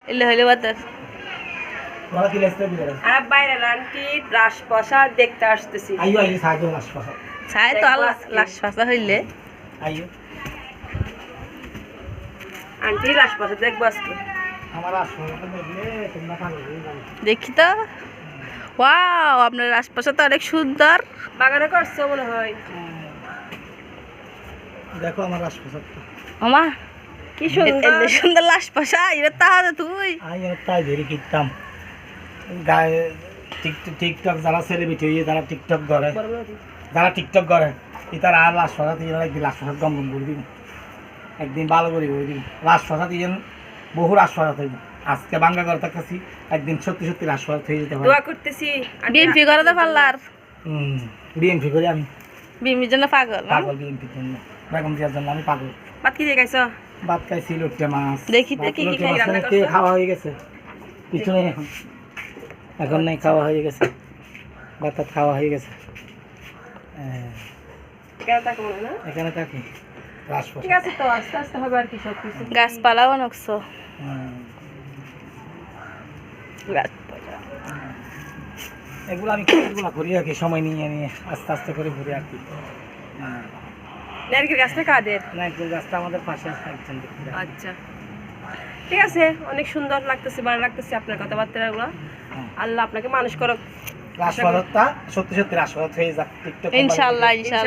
এলে হইলে বাতার বলা কি লেস্তে দিলে আর বাইরে আন্টি রাজপ্রসাদ দেখতে আসতেছি আইও আইও সাহায্য রাজপ্রসাদ ছাই তো আল্লাহ লাশ ফাঁসা হইলে আইও আন্টি রাজপ্রসাদ দেখবো আজকে আমার রাজপ্রসাদ দেখলে তোমরা পাগল হয়ে যাবে দেখি তো ওয়াও আপনার আশপাশে তো অনেক সুন্দর বাগানে করছো মনে হয় দেখো আমার রাজপ্রসাদটা মামা কি সুন্দর এত সুন্দর লাশ পাশা এটা তাহলে তুই আমি তাই ধরে কিনতাম গায়ে টিকটক যারা সেলিব্রিটি হয়ে যারা টিকটক করে তারা আর রাজপ্রসাদ একদিন রাজপ্রসাদ গম গম করে দিব একদিন ভালো করে করে দিব রাজপ্রসাদ বহু রাজপ্রসাদ হইব আজকে বাঙ্গা করে থাকতেছি একদিন সত্যি সত্যি রাজপ্রসাদ হয়ে যেতে পারে দোয়া করতেছি বিএমপি করে তো পারলার বিএমপি করি আমি বিএমপির জন্য পাগল না? পাগল বিএমপির জন্য বেগম জিয়ার জন্য আমি পাগল ভাত কি দিয়ে খাইছো ভাত খাইছি লুটে মাছ দেখি তো কি কি লুটে খাই মাছ রান্না কে করছো? খাওয়া হয়ে গেছে কিছু নেই এখন নেই খাওয়া হয়ে গেছে ভাত টাত খাওয়া হয়ে গেছে কেন তাকে মনে না এখানে থাকি ঠিক রাজপ্রসাদ আছে তো আস্তে আস্তে হবে আর কি সব কিছু গাছপালাও নকশো হুম। গাছপালা এগুলো আমি এগুলো ঘুরি রাখি সময় নিয়ে নিয়ে আস্তে আস্তে করে ঘুরে রাখি নারকেল গাছটা কাদের না একটু গাছটা আমাদের পাশে আছে একজন দেখতে যায়। আচ্ছা ঠিক আছে অনেক সুন্দর লাগতেছে ভালো লাগতেছে আপনার কথাবার্তাগুলো হ্যাঁ। আল্লাহ আপনাকে মানুষ করুক রাজপ্রসাদটা সত্যি সত্যি রাজপ্রসাদ হয়ে যাক টিকটক ইনশাআল্লাহ ইনশাআল্লাহ